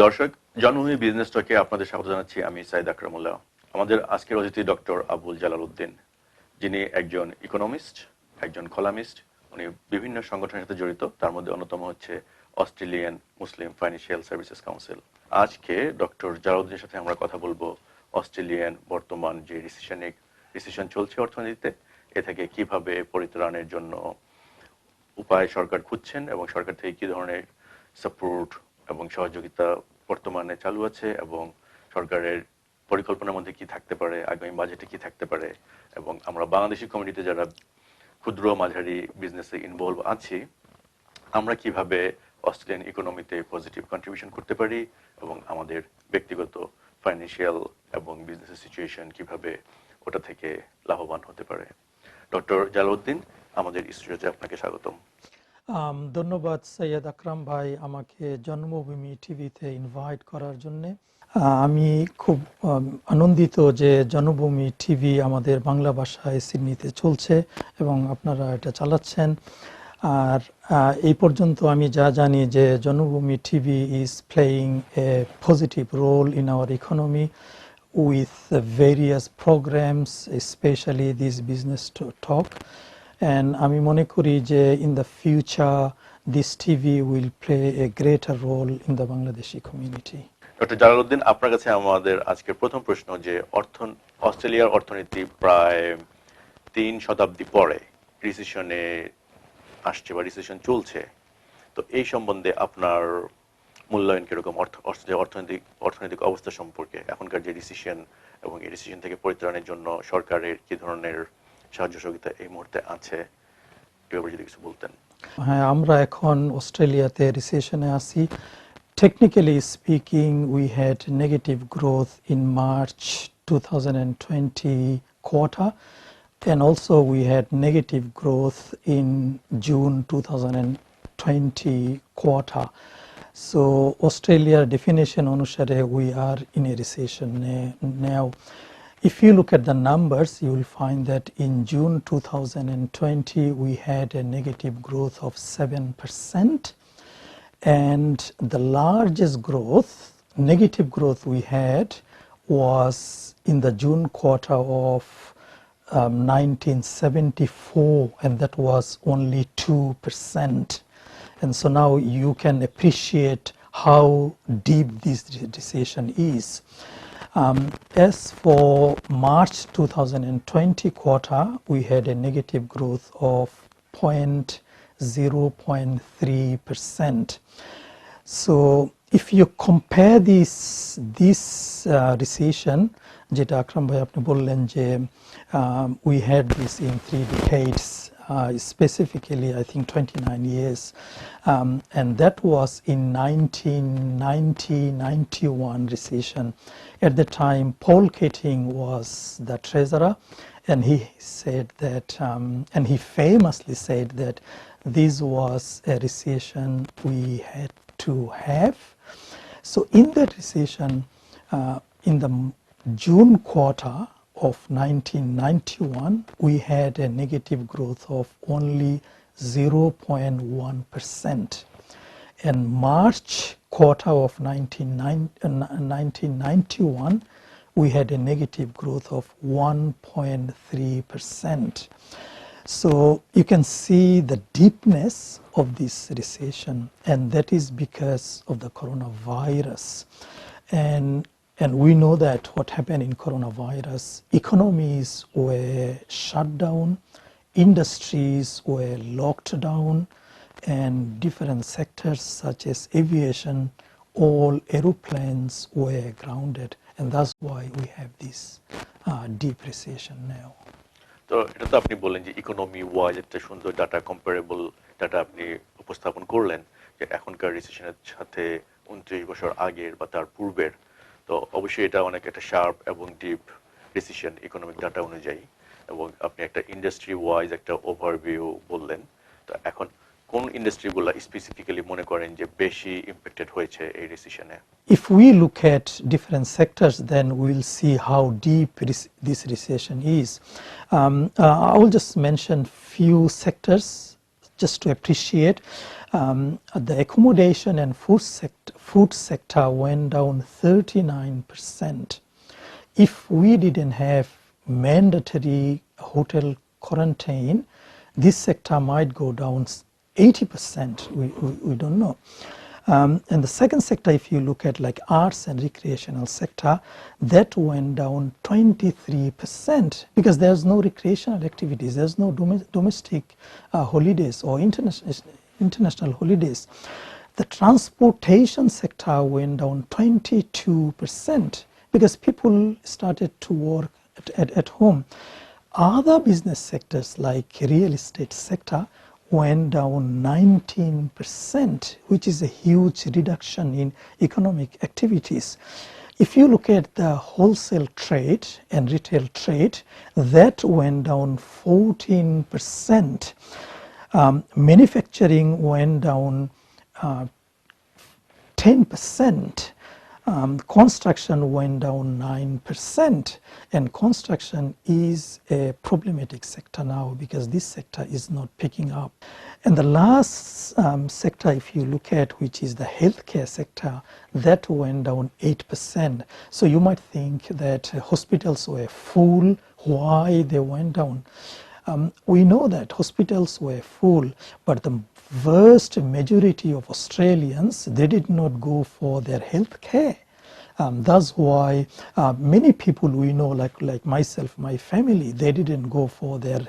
দর্শক, জন্মভূমি বিজনেস টকে আপনাদের স্বাগত জানাচ্ছি। আমি সাইদ আকরামুল্লাহ। আমাদের আজকের অতিথি ডক্টর আবুল জালাল উদ্দিন, যিনি একজন ইকোনমিস্ট, একজন কলামিস্ট। উনি বিভিন্ন সংগঠনের সাথে জড়িত, তার মধ্যে অন্যতম হচ্ছে অস্ট্রেলিয়ান মুসলিম ফাইন্যান্সিয়াল সার্ভিসেস কাউন্সিল। আজকে ডক্টর জালাল উদ্দিনের সাথে আমরা কথা বলবো অস্ট্রেলিয়ান বর্তমান যে রিসেশন চলছে অর্থনীতিতে, এ থেকে কিভাবে পরিত্রাণের জন্য উপায় সরকার খুঁজছেন এবং সরকার থেকে কি ধরনের সাপোর্ট এবং সহযোগিতা বর্তমানে চালু আছে এবং সরকারের পরিকল্পনার মধ্যে কি থাকতে পারে, আগামী বাজেটে কি থাকতে পারে, এবং আমরা বাংলাদেশি কমিউনিটিতে যারা ক্ষুদ্র মাঝারি বিজনেসে ইনভলভ আছি, আমরা কিভাবে অস্ট্রেলিয়ান ইকোনমিতে পজিটিভ কন্ট্রিবিউশন করতে পারি এবং আমাদের ব্যক্তিগত ফাইন্যান্সিয়াল এবং বিজনেসের সিচুয়েশন কিভাবে ওটা থেকে লাভবান হতে পারে। ডক্টর জালালউদ্দিন, আমাদের স্টুডিওতে আপনাকে স্বাগতম। ধন্যবাদ সৈয়দ আকরাম ভাই, আমাকে জন্মভূমি টিভিতে ইনভাইট করার জন্য। আমি খুব আনন্দিত যে জন্মভূমি টিভি আমাদের বাংলা ভাষায় সিডনিতে চলছে এবং আপনারা এটা চালাচ্ছেন। আর এই পর্যন্ত আমি যা জানি যে Janmabhoomi TV is playing a positive role in our economy with various programs, especially this business talk. And আমি মনে করি যে in the future this TV will play a greater role in the Bangladeshi community. Doctor Jalaluddin, আপনার কাছে আমাদের আজকের প্রথম প্রশ্ন যে অস্ট্রেলিয়ার অর্থনীতি প্রায় 3 শতাব্দী পরে রিসেশনে আসছে বা রিসেশন চলছে, তো এই সম্বন্ধে আপনার মূল্যায়ন কিরকম অর্থনৈতিক অবস্থা সম্পর্কে, এখনকার যে রিসেশন এবং এই রিসেশন থেকে পরিত্রাণের জন্য সরকারের কি ধরনের সাহায্য সহযোগিতা এই মুহূর্তে আছে, এ ব্যাপারে যদি কিছু বলতেন। হ্যাঁ, আমরা এখন অস্ট্রেলিয়াতে রিসেশনে আছি। Technically speaking, we had negative growth in March 2020 quarter, and also we had negative growth in June 2020 quarter. So Australia definition অনুসারে we are in a recession now. If you look at the numbers, you will find that in June 2020 we had a negative growth of 7%, and the largest growth, negative growth we had was in the June quarter of 1974, and that was only 2%. And so now you can appreciate how deep this recession is. As for March 2020 quarter, we had a negative growth of 0.3%. So if you compare this recession, যেটা আকরাম ভাই আপনি বললেন যে we had this in 3 decades, specifically I think 29 years, and that was in 1990-91 recession. At the time, Paul Keating was the treasurer, and he said that, and he famously said that this was a recession we had to have. So in that recession, in the June quarter of 1991, we had a negative growth of only 0.1%. And March quarter of 1991, we had a negative growth of 1.3%. So you can see the deepness of this recession, and that is because of the coronavirus. And we know that what happened in coronavirus, economies were shut down, industries were locked down, and different sectors such as aviation, all aeroplanes were grounded, and that's why we have this deep recession now. তো এটা তো আপনি বললেন যে economy wise একটা সুন্দর data, comparable data আপনি উপস্থাপন করলেন যে এখনকার রিসেশনের সাথে 29 বছর আগের বা তার পূর্বের, তো অবশ্যই এটা অনেক একটা শার্প এবং ডিপ রিসেশন ইকোনমিক ডাটা অনুযায়ী, এবং আপনি একটা ইন্ডাস্ট্রি ওয়াইজ একটা ওভারভিউ বললেন। তো এখন কোন ইন্ডাস্ট্রিগুলো স্পেসিফিক্যালি মনে করেন যে বেশি ইম্প্যাক্টেড হয়েছে এই রিসেশনে? If we look at different sectors, then we will see how deep this recession is. I will just mention few sectors just to appreciate, the accommodation and food sector went down 39%. If we didn't have mandatory hotel quarantine, this sector might go down 80%. We don't know. And the second sector, if you look at like arts and recreational sector, that went down 23% because there's no recreational activities, there's no domestic holidays or international holidays. The transportation sector went down 22% because people started to work at home. Other business sectors like real estate sector went down 19%, which is a huge reduction in economic activities. If you look at the wholesale trade and retail trade, that went down 14%. Manufacturing went down 10%. Construction went down 9%, and construction is a problematic sector now because this sector is not picking up. And the last sector, if you look at, which is the healthcare sector, that went down 8%. So you might think that hospitals were full. Why they went down? We know that hospitals were full, but the vast majority of Australians, they did not go for their health care. That's why many people we know, like myself, my family, they didn't go for their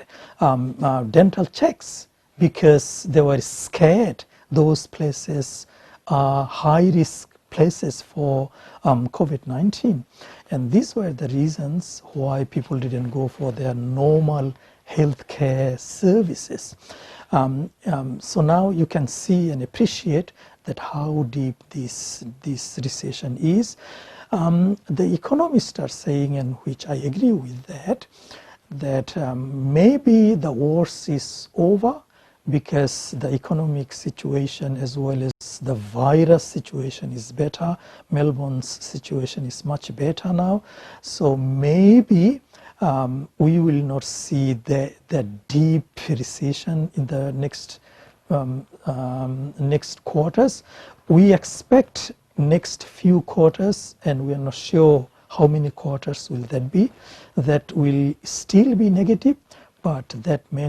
dental checks because they were scared. Those places are high-risk places for COVID-19. And these were the reasons why people didn't go for their normal healthcare services. So now you can see and appreciate that how deep this recession is. The economists are saying, and which I agree with that maybe the worst is over because the economic situation as well as the virus situation is better. Melbourne's situation is much better now. So maybe we will not see the deep recession in the next quarters. We expect next few quarters, and we are not sure how many quarters will that be, that will still be negative, but that may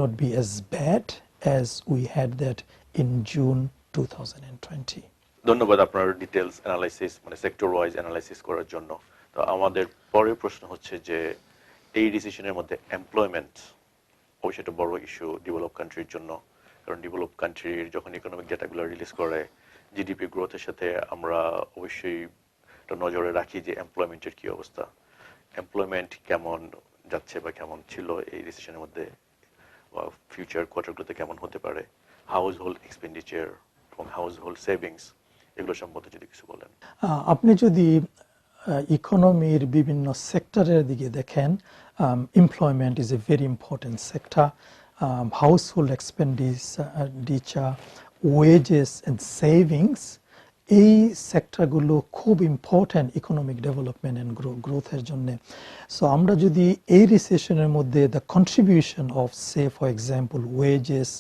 not be as bad as we had that in June 2020. ধন্যবাদ আপনার details analysis মানে sector wise analysis করার জন্য। তো আমাদের পরের প্রশ্ন হচ্ছে যে এই ডিসিশনের মধ্যে এমপ্লয়মেন্ট অবশ্যই একটা বড় ইস্যু ডেভেলপ কান্ট্রির জন্য, কারণ ডেভেলপ কান্ট্রির যখন ইকোনমিক ডেটাগুলো রিলিজ করে জিডিপি গ্রোথের সাথে আমরা অবশ্যই একটা নজরে রাখি যে এমপ্লয়মেন্টের কি অবস্থা, এমপ্লয়মেন্ট কেমন যাচ্ছে বা কেমন ছিল এই রিসেশনের মধ্যে, বা ফিউচার কোয়ার্টারগুলোতে কেমন হতে পারে, হাউস হোল্ড এক্সপেন্ডিচার এবং হাউস হোল্ড সেভিংস এগুলো সম্বন্ধে যদি কিছু বলেন। আপনি যদি ইকোনমির বিভিন্ন সেক্টরের দিকে দেখেন, employment is a very important sector. Household expenditure, wages and savings, এই সেক্টরগুলো খুব ইম্পর্ট্যান্ট ইকোনমিক ডেভেলপমেন্ট অ্যান্ড গ্রোথের জন্য। সো আমরা যদি এই রিসেশনের মধ্যে the contribution of say for example wages,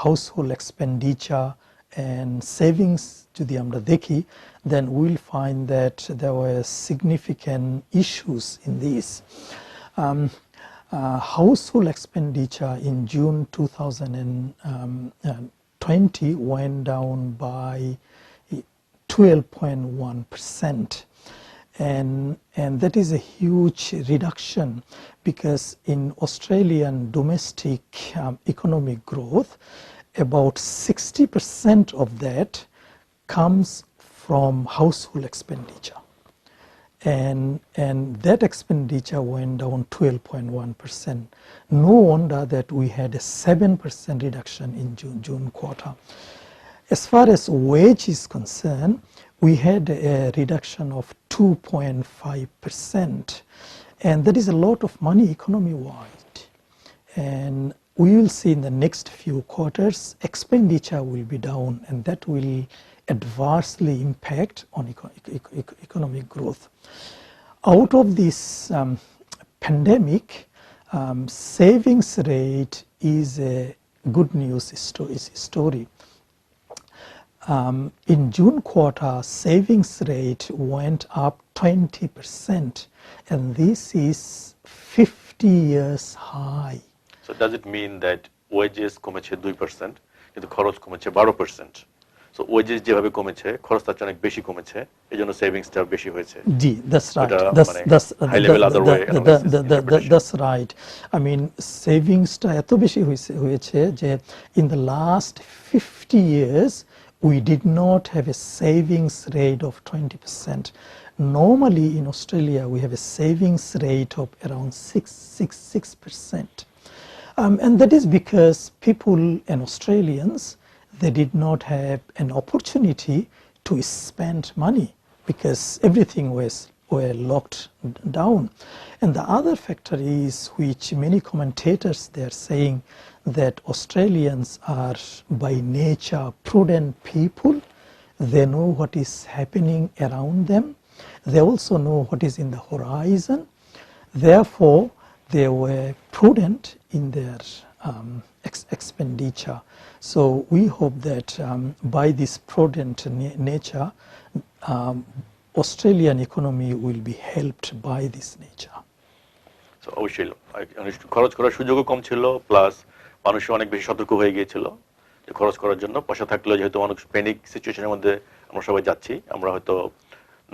household expenditure and savings যদি আমরা দেখি, then we'll find that there were significant issues in these. Household expenditure in June 2020 went down by 12.1%. And that is a huge reduction because in Australian domestic economic growth, about 60% of that comes from household expenditure. And that expenditure went down 12.1%. No wonder that we had a 7% reduction in June quarter. As far as wage is concerned, we had a reduction of 2.5%. And that is a lot of money economy-wide. And we will see in the next few quarters, expenditure will be down, and that will adversely impact on economic growth. Out of this pandemic, savings rate is a good news story. In June quarter, savings rate went up 20%, and this is 50 years high. So does it mean that wages কমেছে 2% কিন্তু খরচ কমেছে 12%? So wages যেভাবে কমেছে খরচ তার চেয়ে অনেক বেশি কমেছে এইজন্য সেভিংসটা বেশি হয়েছে। জি, that's right. High level other way That's right. I mean, savings-টা এত বেশি হয়েছে যে in the last 50 years we did not have a savings rate of 20%. Normally in Australia we have a savings rate of around 6%. And that is because people and Australians, they did not have an opportunity to spend money because everything were locked down. And the other factor is, which many commentators they are saying, that Australians are by nature prudent people. They know what is happening around them. They also know what is in the horizon. Therefore, they were prudent in their expenditure. So we hope that by this prudent nature, Australian economy will be helped by this nature. So অবশ্যই খরচ করার সুযোগও কম ছিল, plus মানুষ অনেক বেশি সতর্ক হয়ে গিয়েছিল যে খরচ করার জন্য। পয়সা থাকলেও যেহেতু মানুষ প্যানিক সিচুয়েশনের মধ্যে আমরা সবাই যাচ্ছি, আমরা হয়তো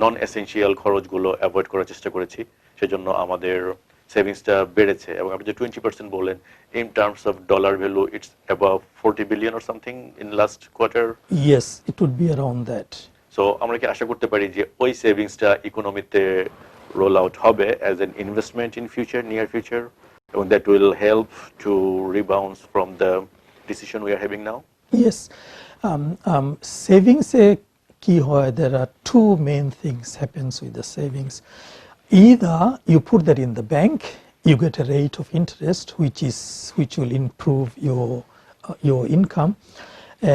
নন এসেনশিয়াল খরচগুলো অ্যাভয়েড করার চেষ্টা করেছি, সেজন্য আমাদের সেভিংসটা বেড়েছে। এবং আপনি যে 20% বলেন, in terms of dollar value it's above 40 billion or something in last quarter. Yes, it would be around that. So আমরা কি আশা করতে পারি যে ওই সেভিংসটা ইকোনমিতে রোল আউট হবে as an investment in future, near future, and that will help to rebound from the decision we are having now? Yes, savings কি হয়, there are two main things happens with the savings. Either you put that in the bank, you get a rate of interest which will improve your income,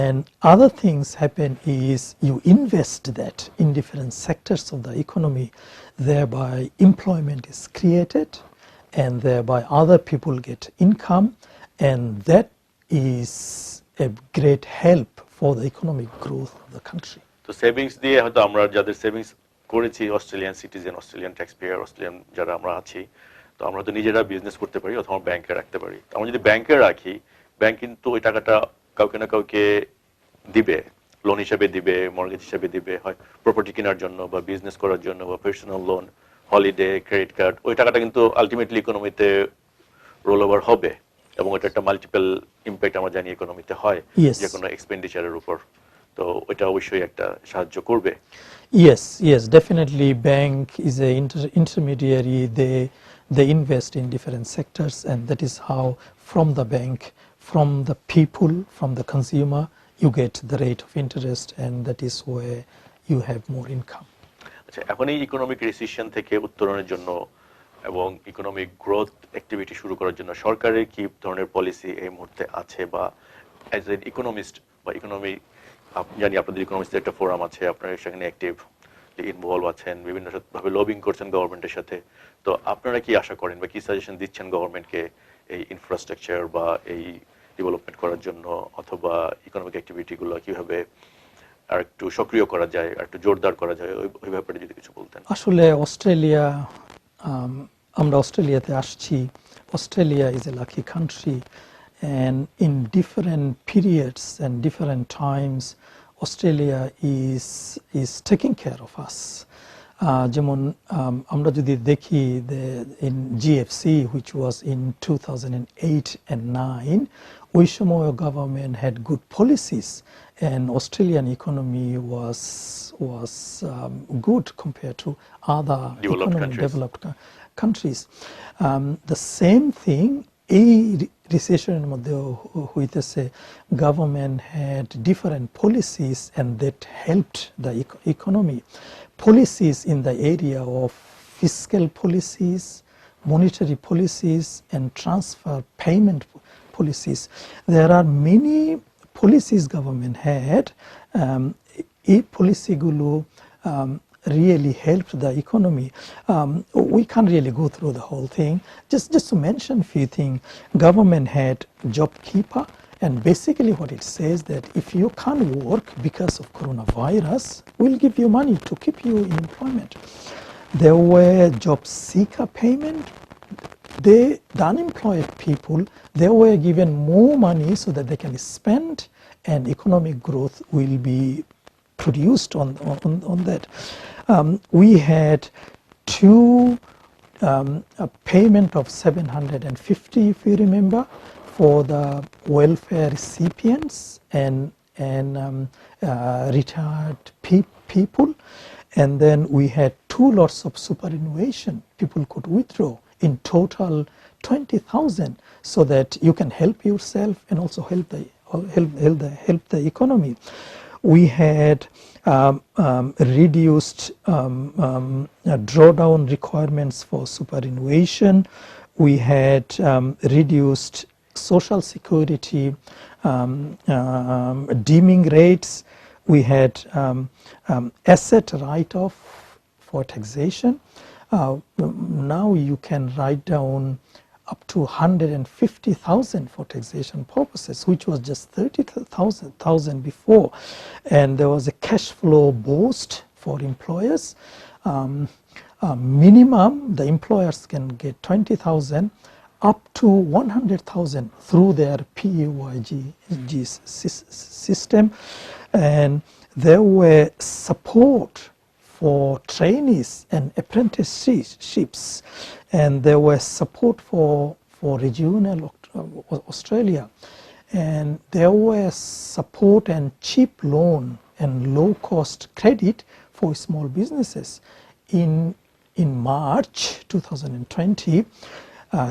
and other things happen is you invest that in different sectors of the economy, thereby employment is created, and thereby other people get income, and that is a great help for the economic growth of the country. তো savings দিয়ে হয়তো আমরা যাদের savings করেছি, Australian citizen, Australian tax payer, Australian যারা আমরা আছি, তো আমরা তো নিজেরা বিজনেস করতে পারি অথবা ব্যাংকে রাখতে পারি। আমরা যদি ব্যাংকে রাখি, ব্যাংক কিন্তু ওই টাকাটা কাউকে না কাউকে দিবে, লোন হিসেবে দিবে, মর্গেজ হিসেবে দিবে, হয় প্রপার্টি কেনার জন্য বা বিজনেস করার জন্য বা personal loan, holiday, credit card. ওই টাকাটা কিন্তু আলটিমেটলি ইকোনমিতে রোল ওভার হবে, এবং ওটা একটা মাল্টিপল ইম্প্যাক্ট আমরা জানি ইকোনমিতে হয় যে কোনো এক্সপেন্ডিচারের উপর। তো ওইটা অবশ্যই একটা সাহায্য করবে। Yes, definitely. Bank is a intermediary. They invest in different sectors, and that is how from the bank, from the people, from the consumer, you get the rate of interest, and that is where you have more income. আচ্ছা, এখন এই economic recession থেকে উত্তরণের জন্য এবং economic growth activity শুরু করার জন্য সরকারের কি ধরনের পলিসি এই মুহূর্তে আছে, বা অ্যাজ এন ইকোনমিস্ট বা ইকোনমি, জানি আপনাদের ইকোনমিক্সের একটা ফোরাম আছে, আপনারা সেখানে অ্যাক্টিভ ইনভলভ আছেন, বিভিন্ন ভাবে লবিং করছেন গভর্নমেন্টের সাথে। তো আপনারা কি আশা করেন বা কি সাজেশন দিচ্ছেন গভর্নমেন্টকে এই ইনফ্রাস্ট্রাকচার বা এই ডেভেলপমেন্ট করার জন্য, অথবা ইকোনমিক অ্যাক্টিভিটিগুলো কিভাবে আর একটু সক্রিয় করা যায়, আর একটু জোরদার করা যায়, ওই ব্যাপারে যদি কিছু বলতেন। আসলে আমরা অস্ট্রেলিয়াতে আসছি। Australia is a lucky country, and in different periods and different times Australia is taking care of us. যেমন আমরা যদি দেখি in GFC, which was in 2008 and 9, ওই সময় government had good policies, and Australian economy was good compared to other developed countries. The same thing এই রিসেশনের মধ্যে হইতেছে, government had different policies and that helped the economy. Policies in the area of fiscal policies, monetary policies, and transfer payment policies. There are many policies government had. এই policyগুলো really helped the economy. We can't really go through the whole thing. Just to mention a few things, government had JobKeeper, And basically what it says that if you can't work because of coronavirus, we'll give you money to keep you in employment. There were job seeker payment. The unemployed people, they were given more money so that they can spend, and economic growth will be produced on that. We had a payment of 750, if you remember, for the welfare recipients and retired people. And then we had 2 lots of superannuation people could withdraw, in total 20,000, so that you can help yourself and also help the economy. We had reduced drawdown requirements for superannuation. We had reduced social security deeming rates. We had asset write-off for taxation. Now you can write down up to 150,000 for taxation purposes, which was just 30,000 before. And there was a cash flow boost for employers. Minimum, the employers can get 20,000 up to 100,000 through their PAYG system. And there were support for trainees and apprenticeships, and there was support for regional Australia, and there was support and cheap loan and low cost credit for small businesses. In March 2020,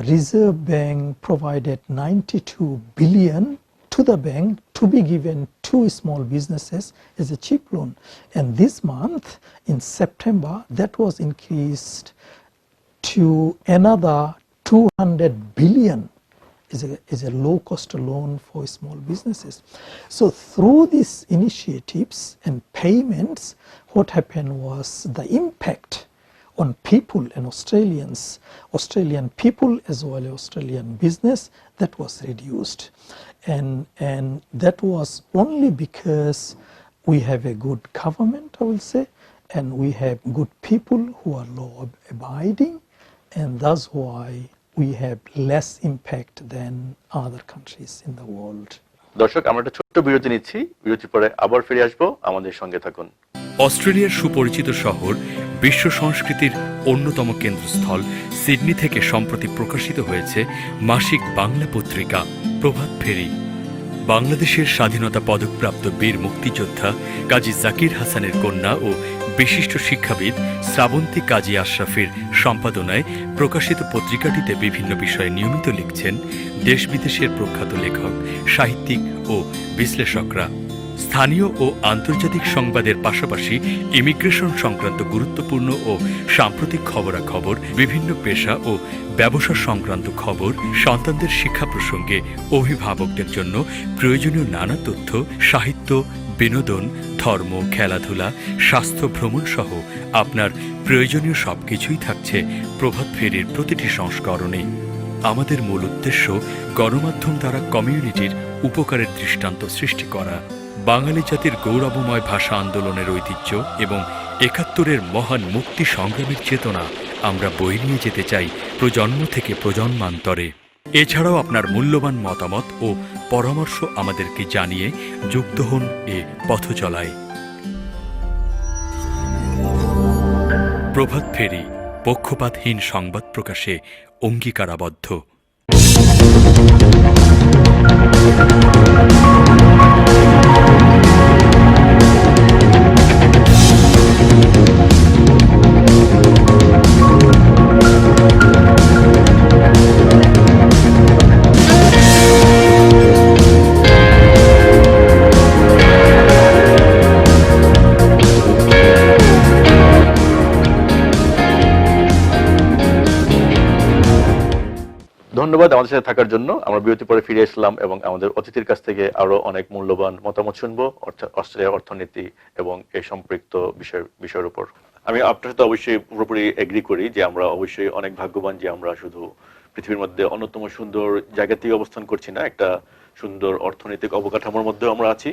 Reserve Bank provided 92 billion to the bank to be given to small businesses as a cheap loan. And this month, in September, that was increased to another 200 billion is a low-cost loan for small businesses. So through these initiatives and payments, what happened was the impact on people and Australian people as well as Australian business, that was reduced. And that was only because we have a good government, I will say, and we have good people who are law-abiding, and that's why we have less impact than other countries in the world. দর্শক, আমরা একটা ছোট্ট বিরতি নিচ্ছি। বিরতির পরে আবার ফিরে আসবো, আমাদের সঙ্গে থাকুন। অস্ট্রেলিয়ার সুপরিচিত শহর, বিশ্ব সংস্কৃতির অন্যতম কেন্দ্রস্থল সিডনি থেকে সম্প্রতি প্রকাশিত হয়েছে মাসিক বাংলা পত্রিকা প্রভাত ফেরি। বাংলাদেশের স্বাধীনতা পদকপ্রাপ্ত বীর মুক্তিযোদ্ধা কাজী জাকির হাসানের কন্যা ও বিশিষ্ট শিক্ষাবিদ শ্রাবন্তী কাজী আশরাফের সম্পাদনায় প্রকাশিত পত্রিকাটিতে বিভিন্ন বিষয়ে নিয়মিত লিখছেন দেশ বিদেশের প্রখ্যাত লেখক, সাহিত্যিক ও বিশ্লেষকরা। স্থানীয় ও আন্তর্জাতিক সংবাদের পাশাপাশি ইমিগ্রেশন সংক্রান্ত গুরুত্বপূর্ণ ও সাম্প্রতিক খবরাখবর, বিভিন্ন পেশা ও ব্যবসা সংক্রান্ত খবর, সন্তানদের শিক্ষা প্রসঙ্গে অভিভাবকদের জন্য প্রয়োজনীয় নানা তথ্য, সাহিত্য, বিনোদন, ধর্ম, খেলাধুলা, স্বাস্থ্য, ভ্রমণ সহ আপনার প্রয়োজনীয় সবকিছুই থাকছে প্রভাত ফেরির প্রতিটি সংস্করণে। আমাদের মূল উদ্দেশ্য গণমাধ্যম দ্বারা কমিউনিটির উপকারের দৃষ্টান্ত সৃষ্টি করা। বাঙালি জাতির গৌরবময় ভাষা আন্দোলনের ঐতিহ্য এবং ৭১-এর মহান মুক্তি সংগ্রামের চেতনা আমরা বয়ে নিয়ে যেতে চাই প্রজন্ম থেকে প্রজন্মান্তরে। এছাড়াও আপনার মূল্যবান মতামত ও পরামর্শ আমাদেরকে জানিয়ে যুক্ত হন এ পথচলায়। প্রভাত ফেরি পক্ষপাতহীন সংবাদ প্রকাশে অঙ্গীকারাবদ্ধ। ধন্যবাদ আমাদের সাথে থাকার জন্য। আমরা বিরতি পরে ফিরে এসলাম এবং আমাদের অতিথির কাছ থেকে আরো অনেক মূল্যবান মতামত শুনবো অস্ট্রেলিয়ার অর্থনীতি এবং এই সম্পৃক্ত বিষয়ের উপর। আমি আপনার সাথে অবশ্যই পুরোপুরি এগ্রি করি যে আমরা অবশ্যই অনেক ভাগ্যবান যে আমরা শুধু পৃথিবীর মধ্যে অন্যতম সুন্দর জায়গাতেই অবস্থান করছি না, একটা সুন্দর অর্থনৈতিক অবকাঠামোর মধ্যেও আমরা আছি।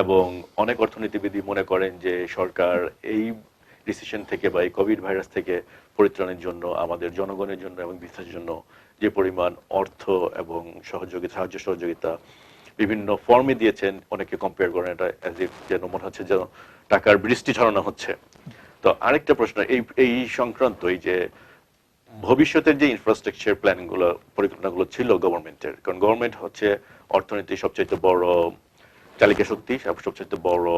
এবং অনেক অর্থনীতিবিদ মনে করেন যে সরকার এই রিসেশন থেকে বা এই কোভিড ভাইরাস থেকে পরিত্রাণের জন্য আমাদের জনগণের জন্য এবং বিশ্বের জন্য যে পরিমাণ অর্থ এবং সাহায্য সহযোগিতা বিভিন্ন ফর্মে দিয়েছেন, অনেকে কম্পেয়ার করেন এটা অ্যাজ ইফ যেন মনে হচ্ছে যেন টাকার বৃষ্টি ঝরানো হচ্ছে। তো আরেকটা প্রশ্ন এই সংক্রান্ত, এই যে ভবিষ্যতের যে ইনফ্রাস্ট্রাকচার প্ল্যানগুলো পরিকল্পনাগুলো ছিল গভর্নমেন্টের, কারণ গভর্নমেন্ট হচ্ছে অর্থনীতির সবচেয়ে বড় চালিকা শক্তি, সবচেয়ে বড়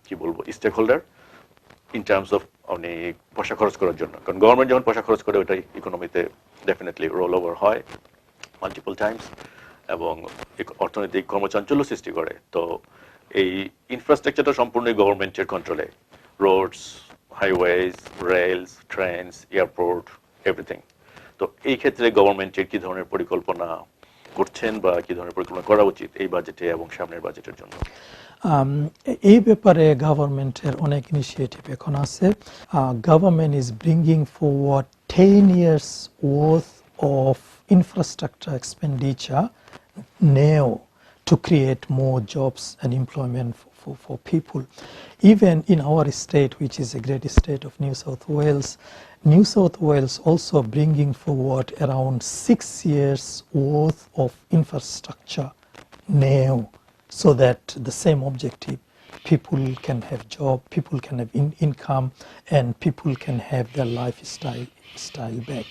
কি বলবো stake holder in terms of অনেক পয়সা খরচ করার জন্য। কারণ গভর্নমেন্ট যখন পয়সা খরচ করে ওটা ইকোনমিতে ডেফিনেটলি রোল ওভার হয় মাল্টিপল টাইমস এবং অর্থনৈতিক কর্মচাঞ্চল্য সৃষ্টি করে। তো এই ইনফ্রাস্ট্রাকচারটা সম্পূর্ণই গভর্নমেন্টের কন্ট্রোলে, roads, highways, rails, trains, airport, everything. তো এই ক্ষেত্রে গভর্নমেন্টের কি ধরনের পরিকল্পনা করছেন বা কি ধরনের পরিকল্পনা করা উচিত এই বাজেটে এবং সামনের বাজেটের জন্য? এই ব্যাপারে গভর্নমেন্টের অনেক ইনিশিয়েটিভ এখন আছে। Government is bringing forward 10 years worth of infrastructure expenditure now to create more jobs and employment for people. Even in our state, which is a great state of New South Wales also bringing forward around 6 years worth of infrastructure now, so that the same objective, people can have job, people can have income, and people can have their lifestyle back.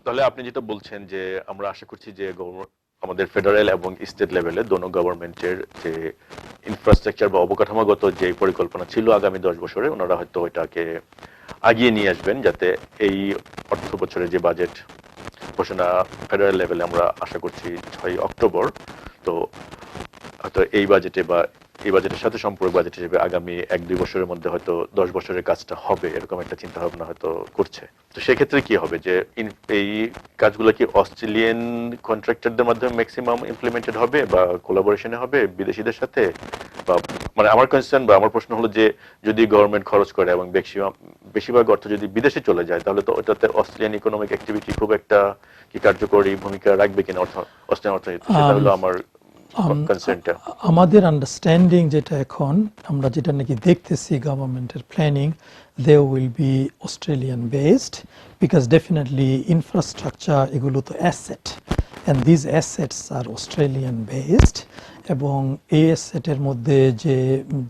তাহলে আপনি যেটা বলছেন যে আমরা আশা করছি যে আমাদের federal এবং স্টেট লেভেলে দোনো গভর্নমেন্টের যে ইনফ্রাস্ট্রাকচার বা অবকাঠামোগত যে পরিকল্পনা ছিল আগামী 10 বছরে, ওনারা হয়তো ওইটাকে আগিয়ে নিয়ে আসবেন, যাতে এই অর্থ বছরে যে বাজেট ঘোষণা ফেডারেল লেভেলে আমরা আশা করছি 6 অক্টোবর, তো হয়তো এই বাজেটে বা এই বাজেটের সাথে সম্পর্ক বাজেট হিসেবে আগামী 1-2 বছরের মধ্যে হয়তো 10 বছরের কাজটা হবে, এরকম একটা চিন্তা ভাবনা হয়তো করছে। তো সেক্ষেত্রে কি হবে যে এই কাজগুলো কি অস্ট্রেলিয়ান কন্ট্রাক্টরদের মাধ্যমে ম্যাক্সিমাম ইমপ্লিমেন্টেড হবে বা কোলাবোরেশনে হবে বিদেশিদের সাথে? বা মানে আমার কনসার্ন বা আমার প্রশ্ন হলো যে যদি গভর্নমেন্ট খরচ করে এবং বেশিরভাগ অর্থ যদি বিদেশে চলে যায়, তাহলে তো ওটাতে অস্ট্রেলিয়ান ইকোনমিক অ্যাক্টিভিটি খুব একটা কি কার্যকরী ভূমিকা রাখবে কিনা অস্ট্রেলিয়ান অর্থনীতি, সেটা হলো আমার কনসার্নটা। আমাদের আন্ডারস্ট্যান্ডিং যেটা এখন আমরা যেটা নাকি দেখতেছি গভর্নমেন্টের planning, they will be Australian based because definitely infrastructure এগুলো তো asset, and these assets are Australian based, এবং এই অ্যাসেটের মধ্যে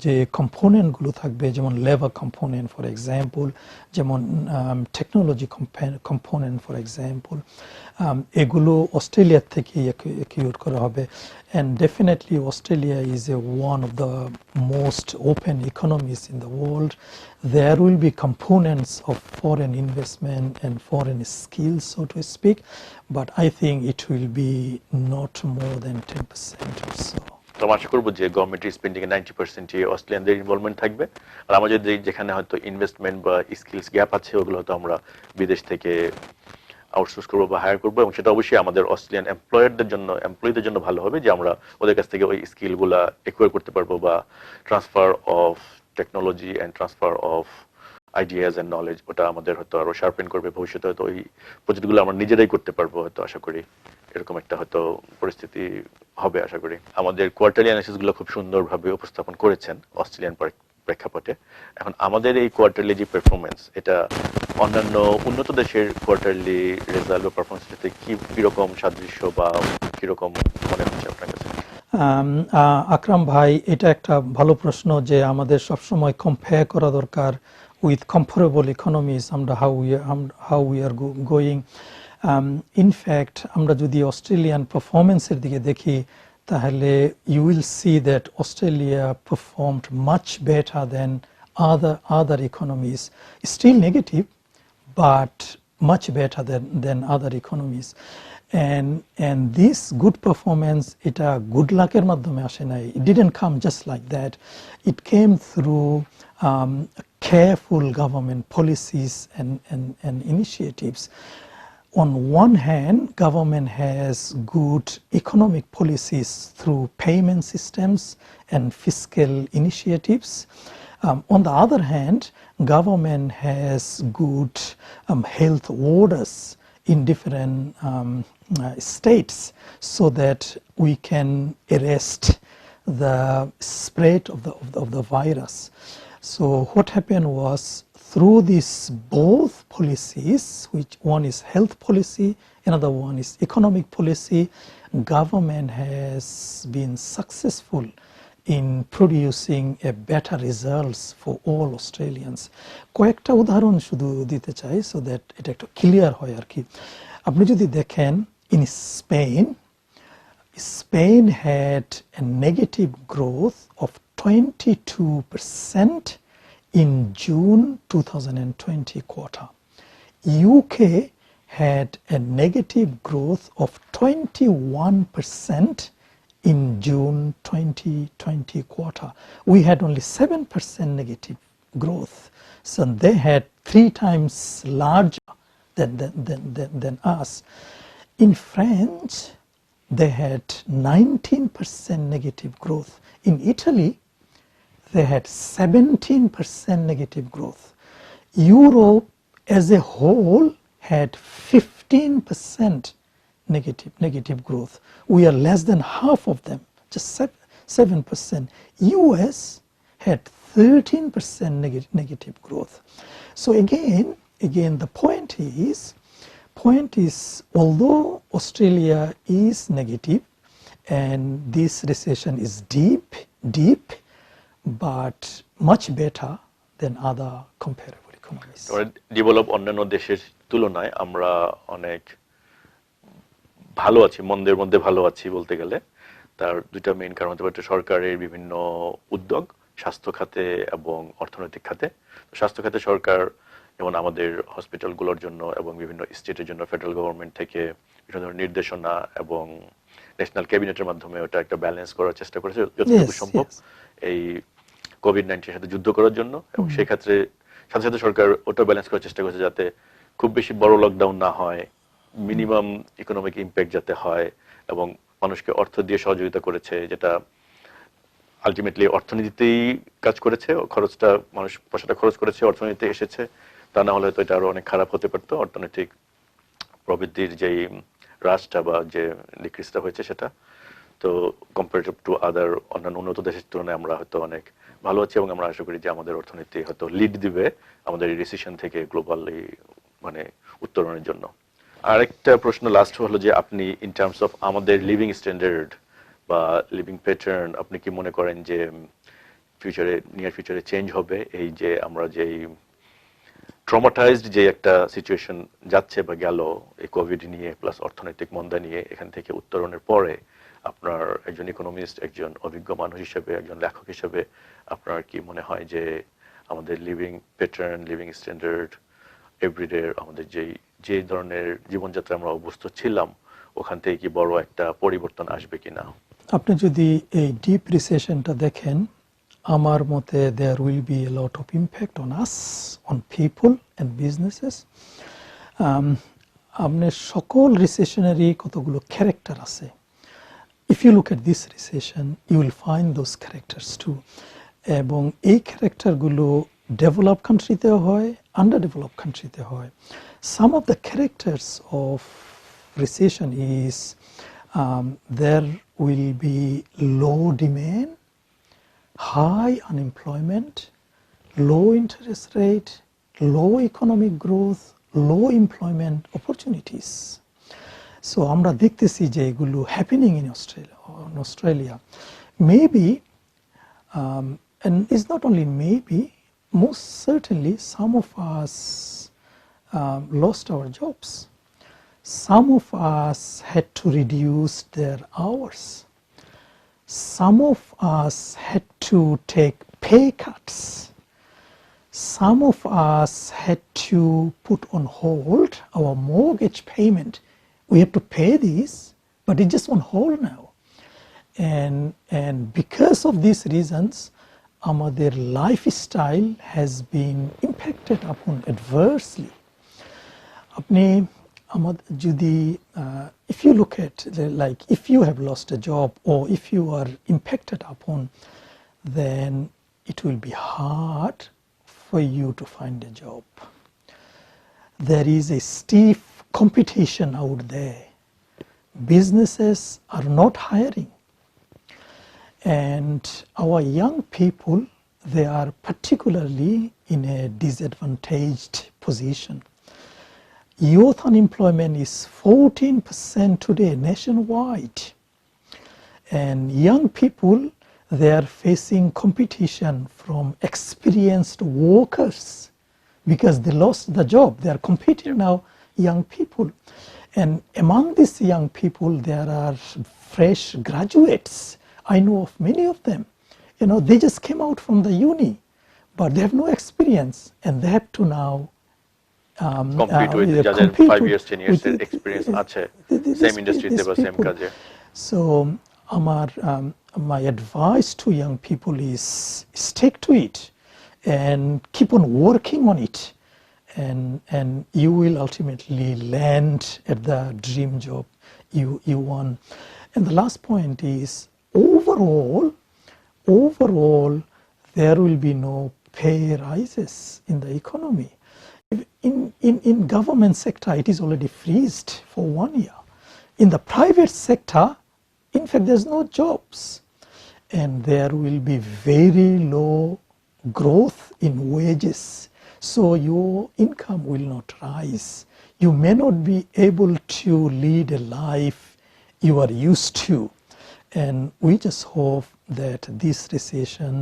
যে কম্পোনেন্টগুলো থাকবে, যেমন লেবার কম্পোনেন্ট ফর এক্সাম্পল, যেমন টেকনোলজি কম্পোনেন্ট ফর এক্সাম্পল, এগুলো অস্ট্রেলিয়ার থেকে একিউর করা হবে। And definitely Australia is one of the most open economies in the world. There will be components of foreign investment and foreign skills, so to speak, but I think it will be not more than 10% or so. তো আশা করবো যে গভর্নমেন্টের spending এর 90% অস্ট্রেলিয়ানদের involvement থাকবে, আর আমাদের যেখানে হয়তো investment বা স্কিলস গ্যাপ আছে ওগুলো হয়তো আমরা বিদেশ থেকে আউটসোর্স করবো বা হায়ার করবো, এবং সেটা অবশ্যই আমাদের অস্ট্রেলিয়ান এমপ্লয়ীদের জন্য ভালো হবে যে আমরা ওদের কাছ থেকে ওই স্কিলগুলা একুয়ার করতে পারবো, বা transfer of technology and transfer of ideas and knowledge, ওটা আমাদের হয়তো আরো শার্পেন করবে। ভবিষ্যতে হয়তো ওই প্রজেক্টগুলো আমরা নিজেরাই করতে পারবো হয়তো, আশা করি এরকম একটা হয়তো পরিস্থিতি হবে আশা করি। আমাদের কোয়ার্টারলি অ্যানালিসিস গুলো খুব সুন্দরভাবে উপস্থাপন করেছেন অস্ট্রেলিয়ান প্রেক্ষাপটে। এখন আমাদের এই কোয়ার্টারলি যে পারফরমেন্স, এটা অন্যান্য উন্নত দেশের কোয়ার্টারলি রেজাল্ট বা পারফরমেন্সের সাথে কিরকম সাদৃশ্য বা কিরকম মনে হচ্ছে আপনার কাছে? আকরাম ভাই, এটা একটা ভালো প্রশ্ন যে আমাদের সবসময় কম্পেয়ার করা দরকার উইথ কম্পারেবল ইকোনমিজ, আমরা how we are going. In fact আমরা যদি অস্ট্রেলিয়ান পারফরমেন্সের দিকে দেখি, তাহলে you will see that Australia performed much better than other economies, still negative, but much better than other economies. And this good performance, এটা good luck এর মাধ্যমে আসে নাই. It didn't come just like that. It came through careful government policies and initiatives. On one hand, government has good economic policies through payment systems and fiscal initiatives. On the other hand, government has good health orders in different states so that we can arrest the spread of the virus. So what happened was, through these both policies, which one is health policy, another one is economic policy, government has been successful in producing a better results for all Australians. কয়েকটা উদাহরণ শুধু দিতে চাই so that এটা একটু clear হয় আর কি। আপনি যদি দেখেন, in Spain had a negative growth of 22% in June 2020 quarter. UK had a negative growth of 21% in June 2020 quarter. We had only 7% negative growth. So they had 3 times larger than us. In France, they had 19% negative growth. In Italy, they had 17% negative growth. Europe as a whole had 15% negative growth. We are less than half of them, just 7%. US had 13% negative growth. So again, the point is, although Australia is negative and this recession is deep, but much better than other comparable economies. Develop অন্যান্য দেশের তুলনায় আমরা অনেক ভালো আছি, মন্দের মধ্যে ভালো আছি বলতে গেলে। তার দুইটা মেইন কারণ হতে পারে সরকারের বিভিন্ন উদ্যোগ স্বাস্থ্য খাতে এবং অর্থনৈতিক খাতে। স্বাস্থ্য খাতে সরকার যেমন আমাদের হসপিটালগুলোর জন্য এবং বিভিন্ন স্টেটের জন্য ফেডারেল গভর্নমেন্ট থেকে বিভিন্ন ধরনের নির্দেশনা এবং ন্যাশনাল ক্যাবিনেটের মাধ্যমে ওটা একটা ব্যালেন্স করার চেষ্টা করেছে যতটুকু সম্ভব এই কোভিড-19 সাথে যুদ্ধ করার জন্য। এবং সেই ক্ষেত্রে সাথে সাথে সরকার ওটা ব্যালেন্স করার চেষ্টা করেছে যাতে খুব বেশি বড় লকডাউন না হয়, মিনিমাম ইকোনমিক ইম্প্যাক্ট যাতে হয়, এবং মানুষকে অর্থ দিয়ে সহযোগিতা করেছে, যেটা আলটিমেটলি অর্থনীতিতেই কাজ করেছে। খরচটা মানুষ পয়সাটা খরচ করেছে, অর্থনীতিতে এসেছে। তা না হলে তো এটা আরো অনেক খারাপ হতে পারতো। অর্থনৈতিক প্রবৃদ্ধির যেই হ্রাসটা বা যে ডিক্রিজটা হয়েছে সেটা তো কম্পারেটিভ টু আদার অন্যান্য উন্নত দেশের তুলনায় আমরা হয়তো অনেক ভালো আছি, এবং আমরা আশা করি যে আমাদের অর্থনীতি হয়তো লিড দিবে আমাদের এই রিসেশন থেকে গ্লোবালি মানে উত্তরণের জন্য। আরেকটা প্রশ্ন লাস্ট হলো যে আপনি ইন টার্মস অফ আমাদের লিভিং স্ট্যান্ডার্ড বা লিভিং প্যাটার্ন, আপনি কি মনে করেন যে নিয়ার ফিউচারে চেঞ্জ হবে? এই যে আমরা যেই ট্রমাটাইজড যে একটা সিচুয়েশন যাচ্ছে বা গেল এই কোভিড নিয়ে প্লাস অর্থনৈতিক মন্দা নিয়ে, এখান থেকে উত্তরণের পরে আপনার একজন ইকোনমিস্ট, একজন অভিজ্ঞ মানুষ হিসেবে, একজন লেখক হিসেবে আপনার কি মনে হয় যে আমাদের living pattern, living standard, everyday আমাদের যে ধরনের জীবনযাত্রা আমরা অভ্যস্ত ছিলাম ওখান থেকে কি বড় একটা পরিবর্তন আসবে কিনা? আপনি যদি এই ডিপ রিসেশনটা দেখেন, আমার মতে there will be a lot of impact on us, on people and businesses. আপনি সকল রিসেশনেরই কতগুলো ক্যারেক্টার আছে। If you look at this recession, you will find those characters too. এবং এই ক্যারেক্টারগুলো ডেভেলপ কান্ট্রিতেও হয়, আন্ডারডেভেলপ কান্ট্রিতে হয়। Some of the characters of recession is there will be low demand, high unemployment, low interest rate, low economic growth, low employment opportunities. So আমরা দেখতেছি যে এগুলো happening in Australia. Maybe and it's not only maybe, most certainly some of us lost our jobs. Some of us had to reduce their hours. Some of us had to take pay cuts. Some of us had to put on hold our mortgage payment. We have to pay this, but it's just on hold now. And because of these reasons, আমাদের lifestyle has been impacted upon adversely. আপনি যদি if you look at like if you have lost a job or if you are impacted upon, then it will be hard for you to find a job. There is a steep competition out there. Businesses are not hiring. And our young people, they are particularly in a disadvantaged position. Youth unemployment is 14% today nationwide. And young people, they are facing competition from experienced workers because they lost the job. They are competing now, young people. And among these young people, there are fresh graduates. I know of many of them. You know, they just came out from the uni, but they have no experience, and they have to now compete with যাদের 5 years 10 years এর experience আছে same industry তে বা same কাজে So my advice to young people is stick to it and keep on working on it, and you will ultimately land at the dream job you want. And the last point is overall there will be no pay rises in the economy. In government sector, it is already freezed for 1 year. In the private sector, in fact, there's no jobs, and there will be very low growth in wages. So your income will not rise. You may not be able to lead a life you are used to. And we just hope that this recession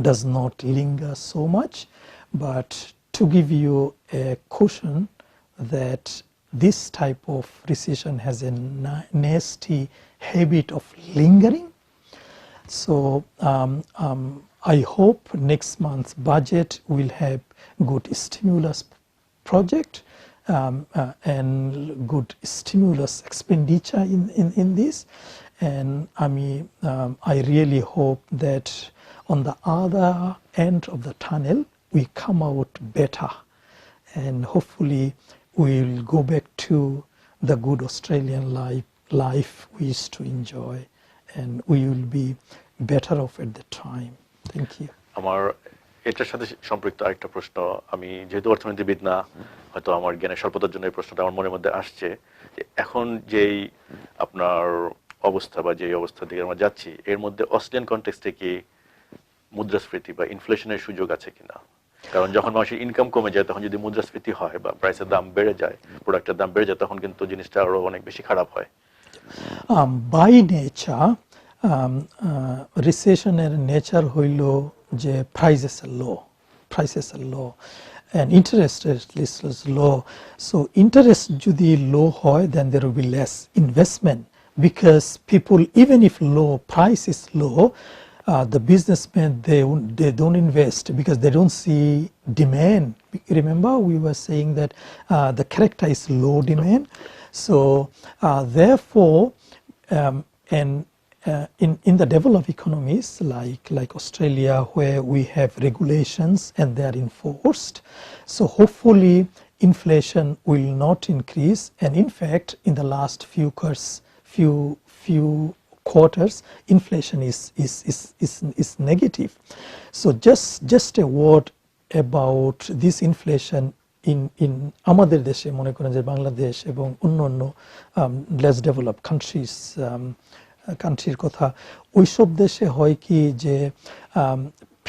does not linger so much, but to give you a caution that this type of recession has a nasty habit of lingering. So I hope next month's budget will have good stimulus project and good stimulus expenditure in this. And I really hope that on the other end of the tunnel, we come out better, and hopefully we'll go back to the good Australian life we used to enjoy, and we will be better off at the time. Thank you. আমার এটার সাথে সম্পৃক্ত আরেকটা প্রশ্ন, আমি যেহেতু অর্থনীতিবিদ না, হয়তো আমার জ্ঞানের স্বল্পতার জন্য এই প্রশ্নটা আমার মনের মধ্যে আসছে যে এখন যেই আপনার অবস্থা বা যেই অবস্থার দিকে আমরা যাচ্ছি, এর মধ্যে অস্ট্রেলিয়ান কনটেক্সটে কি মুদ্রাস্ফীতি বা ইনফ্লেশনের সুযোগ আছে কিনা? কারণ যখন মানুষের ইনকাম কমে যায়, তখন যদি মুদ্রাস্ফীতি হয় বা প্রাইসের দাম বেড়ে যায়, প্রোডাক্টের দাম বেড়ে যায়, তখন কিন্তু জিনিসটা আরো অনেক বেশি খারাপ হয়। By nature, recessioner nature হইল যে prices are low and interest rate is low. So interest যদি low হয়, then there will be less investment, because people, even if low price is low, the businessmen, they don't invest because they don't see demand. Remember, we were saying that the character is low demand. So therefore, in the developed economies like Australia, where we have regulations and they are enforced, so hopefully inflation will not increase. And in fact, in the last few quarters, inflation is negative. So just a word about this inflation in আমাদের দেশে, মনে করেন যে বাংলাদেশ এবং অন্যান্য less developed countries, কান্ট্রির কথা, ওইসব দেশে হয় কি যে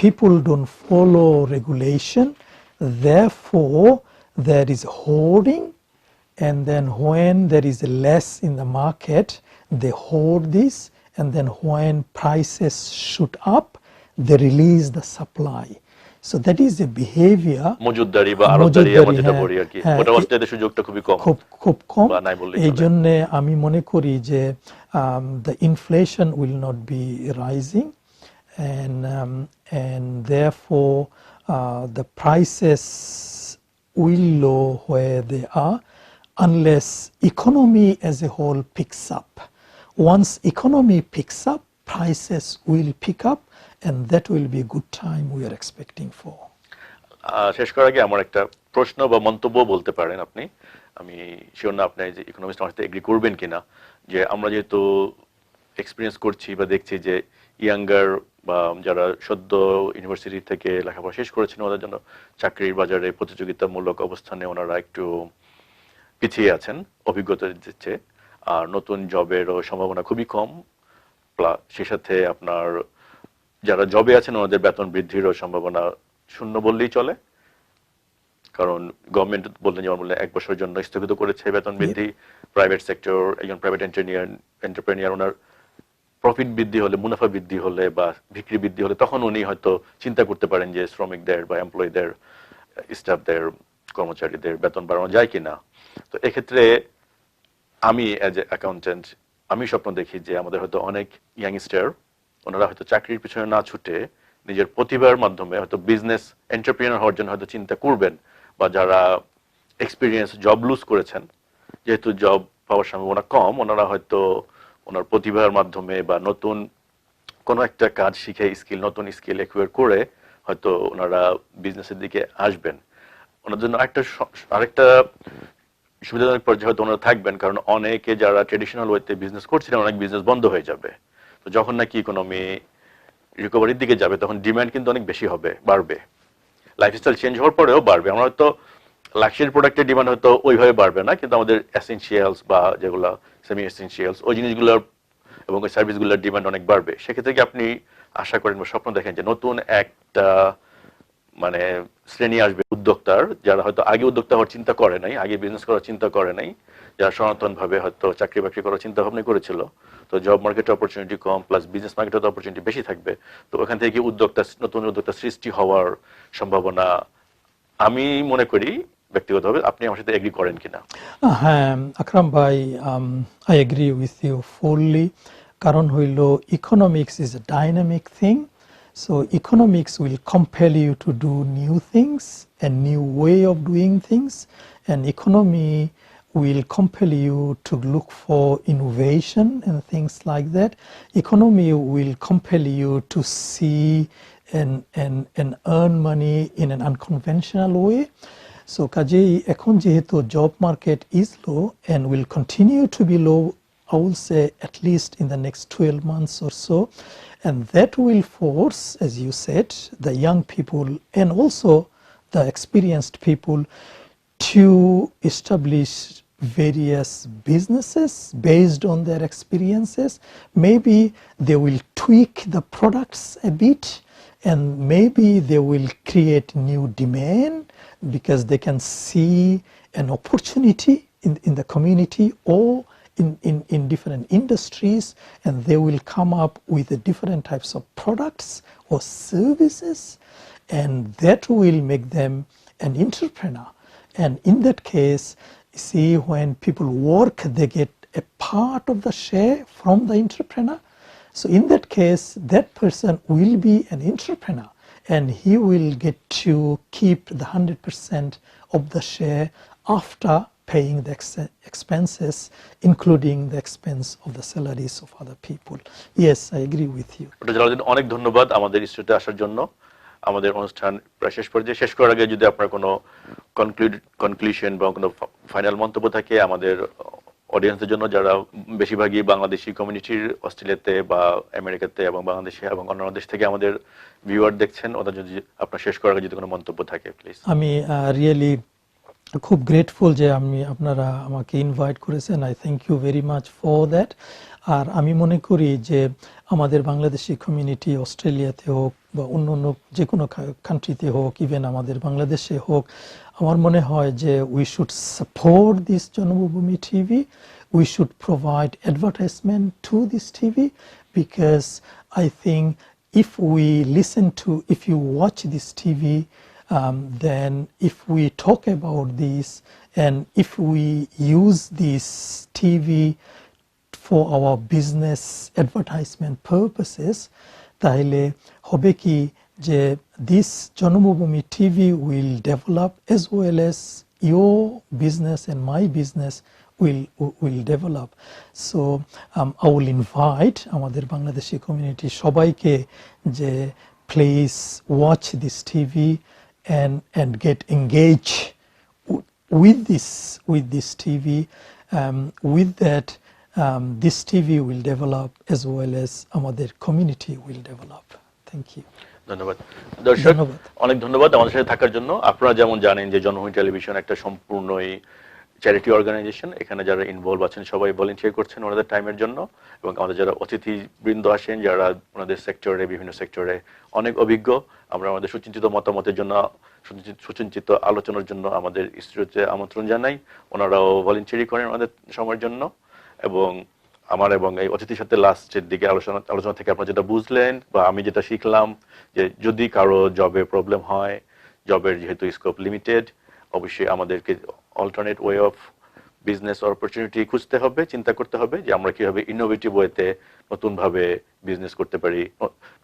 people don't follow regulation, therefore there is hoarding, and then when there is less in the market, they hoard this, and then when prices shoot up, they release the supply. So that is a behavior. মজুদদারি বা আড়তদারি আমরা যেটা বলি আর কি, ওটা অস্ট্রেলিয়াতে সুযোগটা খুবই কম, খুব কম। বা নাই বললেই চলে। এই জন্য আমি মনে করি যে the inflation will not be rising, and therefore the prices will low where they are unless economy as a whole picks up. Once economy picks up, prices will pick up, and that will be a good time we are expecting for. শেষ করার আগে আমার একটা প্রশ্ন বা মন্তব্য বলতে পারেন আপনি, আমি শিওর না আপনি যে ইকোনমিস্ট আমার সাথে এগ্রি করবেন কিনা, যে আমরা যেহেতু এক্সপিরিয়েন্স করছি বা দেখছি যে ইয়াঙ্গার বা যারা সদ্য ইউনিভার্সিটি থেকে লেখাপড়া শেষ করেছেন, ওদের জন্য চাকরির বাজারে প্রতিযোগিতামূলক অবস্থানে ওনারা একটু পিছিয়ে আছেন অভিজ্ঞতা দিচ্ছে, আর নতুন জবেরও সম্ভাবনা খুবই কম। সে সাথে আপনার যারা জবে আছেন ওনাদের বেতন বৃদ্ধিরও সম্ভাবনা শূন্য বললেই চলে, কারণ গভর্নমেন্ট বললেন যেমন বললেন 1 বছরের জন্য স্থগিত করেছে বেতন বৃদ্ধি। প্রাইভেট সেক্টর, একজন প্রাইভেট এন্টারপ্রেনিয়ার ওনার প্রফিট বৃদ্ধি হলে, মুনাফা বৃদ্ধি হলে বা বিক্রি বৃদ্ধি হলে তখন উনি হয়তো চিন্তা করতে পারেন যে শ্রমিকদের বা এমপ্লয়ীদের, স্টাফদের, কর্মচারীদের বেতন বাড়ানো যায় কিনা। তো এক্ষেত্রে আমি অ্যাজ এ অ্যাকাউন্টেন্ট আমি স্বপ্ন দেখি যে আমাদের হয়তো অনেক ইয়াংস্টার ওনারা হয়তো চাকরির পিছনে না ছুটে নিজের প্রতিভার মাধ্যমে হয়তো বিজনেস এন্টারপ্রেনার হওয়ার জন্য হয়তো চিন্তা করবেন, বা যারা এক্সপিরিয়েন্স জব লুজ করেছেন, যেহেতু জব পাওয়ার সম্ভাবনা কম, ওনারা হয়তো ওনার প্রতিভার মাধ্যমে বা নতুন কোনো একটা কাজ শিখে নতুন স্কিল একুয়ার করে হয়তো ওনারা বিজনেসের দিকে আসবেন। ওনার জন্য আরেকটা সুবিধাজনক পর্যায়ে হয়তো ওনারা থাকবেন, কারণ অনেকে যারা ট্রেডিশনাল ওয়েতে বিজনেস করছিলেন অনেক বিজনেস বন্ধ হয়ে যাবে। তো যখন নাকি ইকোনমি রিকভারির দিকে যাবে তখন ডিমান্ড কিন্তু অনেক বেশি হবে, বাড়বে। লাইফস্টাইল চেঞ্জ হওয়ার পরেও বাড়বে। আমরা হয়তো লাক্সারি প্রোডাক্টের ডিমান্ড হয়তো ওইভাবে বাড়বে না, কিন্তু আমাদের এসেনশিয়ালস বা যেগুলো সেমি এসেনশিয়ালস ওই জিনিসগুলোর এবং ওই সার্ভিসগুলোর ডিমান্ড অনেক বাড়বে। সেক্ষেত্রে কি আপনি আশা করেন বা স্বপ্ন দেখেন যে নতুন একটা মানে শ্রেণী আসবে উদ্যোক্তার, যারা হয়তো আগে উদ্যোক্তা হওয়ার চিন্তা করে নাই, আগে বিজনেস করার চিন্তা করে নাই, যারা সনাতন ভাবে হয়তো চাকরি বাকরি করার চিন্তা ভাবনা করেছিল, তো জব মার্কেটে অপরচুনিটি কম, প্লাস বিজনেস মার্কেটে অপরচুনিটি বেশি থাকবে। তো ওখান থেকে নতুন উদ্যোক্তা সৃষ্টি হওয়ার সম্ভাবনা আমি মনে করি ব্যক্তিগতভাবে। আপনি আমার সাথে এগ্রি করেন কিনা? হ্যাঁ আকরাম ভাই, I agree with you fully. কারণ হইল economics is a dynamic thing. So economics will compel you to do new things, a new way of doing things, and economy will compel you to look for innovation and things like that. Economy will compel you to see and earn money in an unconventional way. So কাজেই এখন যেহেতু job market is low and will continue to be low, I will say at least in the next 12 months or so, and that will force, as you said, the young people and also the experienced people to establish various businesses based on their experiences. Maybe they will tweak the products a bit, and maybe they will create new demand because they can see an opportunity in the community or in different industries, and they will come up with the different types of products or services, and that will make them an entrepreneur. And in that case, you see, when people work, they get a part of the share from the entrepreneur. So in that case, that person will be an entrepreneur, and he will get to keep the 100% of the share after paying the expenses, including the expense of the salaries of other people. Yes, I agree with you. Doctor Jalaluddin, অনেক ধন্যবাদ আমাদের স্টুডিওতে আসার জন্য। আমাদের অনুষ্ঠান প্রায় শেষ পর্যায়ে। শেষ করার আগে যদি আপনার কোনো কনক্লুশন বা কোনো ফাইনাল মন্তব্য থাকে আমাদের অডিয়েন্সের জন্য, যারা বেশিরভাগই বাংলাদেশি কমিউনিটির অস্ট্রেলিয়াতে বা আমেরিকাতে এবং বাংলাদেশে এবং অন্যান্য দেশ থেকে আমাদের ভিউয়ার দেখছেন, ওদের যদি আপনার শেষ করার আগে যদি কোনো মন্তব্য থাকে প্লিজ। আমি রিয়েলি খুব গ্রেটফুল যে আপনারা আমাকে ইনভাইট করেছেন। I thank you very much for that. আর আমি মনে করি যে আমাদের বাংলাদেশি কমিউনিটি অস্ট্রেলিয়াতে হোক বা অন্য অন্য যে কোনো কান্ট্রিতে হোক, ইভেন আমাদের বাংলাদেশে হোক, আমার মনে হয় যে উই শুড সাপোর্ট দিস জন্মভূমি TV. We should provide advertisement to this TV, because I think if we listen to, if you watch this TV, then if we talk about this and if we use this TV for our business advertisement purposes, তাহলে হবে কি যে this জন্মভূমি TV will develop as well as your business and my business will develop. So I will invite আমাদের Bangladeshi community সবাইকে যে please watch this TV and get engaged with this TV. With that, this TV will develop as well as আমাদের community will develop. Thank you. ধন্যবাদ দর্শক, অনেক ধন্যবাদ আমাদের সাথে থাকার জন্য। আপনারা যেমন জানেন যে জন্মভূমি টেলিভিশন একটা সম্পূর্ণই চ্যারিটি অর্গানাইজেশন। এখানে যারা ইনভলভ আছেন সবাই ভলেন্টিয়ার করছেন ওনাদের টাইমের জন্য, এবং আমাদের যারা অতিথিবৃন্দ আসেন যারা ওনাদের সেক্টরে, বিভিন্ন সেক্টরে অনেক অভিজ্ঞ, আমরা আমাদের সুচিন্তিত মতামতের জন্য, সুচিন্তিত আলোচনার জন্য আমাদের স্টুডিওতে আমন্ত্রণ জানাই। ওনারাও ভলেন্টিয়ারি করেন আমাদের সময়ের জন্য। এবং আমার এবং এই অতিথির সাথে লাস্টের দিকে আলোচনা থেকে আপনারা যেটা বুঝলেন বা আমি যেটা শিখলাম, যে যদি কারো জবে প্রবলেম হয়, জবের যেহেতু স্কোপ লিমিটেড, অবশ্যই আমাদেরকে alternate way of business opportunity খুঁজতে হবে, চিন্তা করতে হবে যে আমরা কিভাবে ইনোভেটিভ ওয়েতে নতুনভাবে বিজনেস করতে পারি,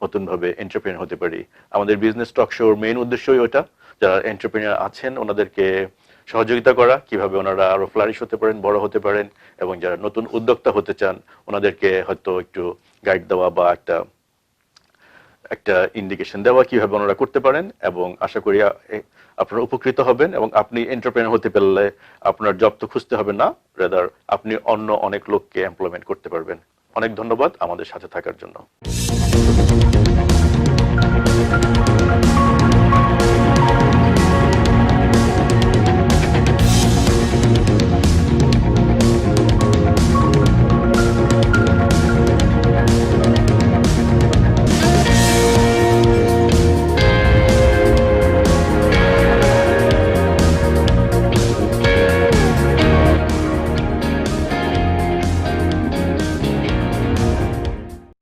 নতুনভাবে এন্টারপ্রেনার হতে পারি। আমাদের বিজনেস টক শোর মেইন উদ্দেশ্যই ওটা, যারা এন্টারপ্রেনার আছেন ওনাদেরকে সহযোগিতা করা, কিভাবে ওনারা আরো ফ্লারিশ হতে পারেন, বড় হতে পারেন, এবং যারা নতুন উদ্যোক্তা হতে চান ওনাদেরকে হয়তো একটু গাইড দেওয়া বা একটা ইন্ডিকেশন দেওয়া কিভাবে ওনারা করতে পারেন। এবং আশা করি আপনারা উপকৃত হবেন, এবং আপনি এন্টারপ্রেনার হতে পারলে আপনার জব তো খুঁজতে হবে না, রাদার আপনি অন্য অনেক লোককে এমপ্লয়মেন্ট করতে পারবেন। অনেক ধন্যবাদ আমাদের সাথে থাকার জন্য।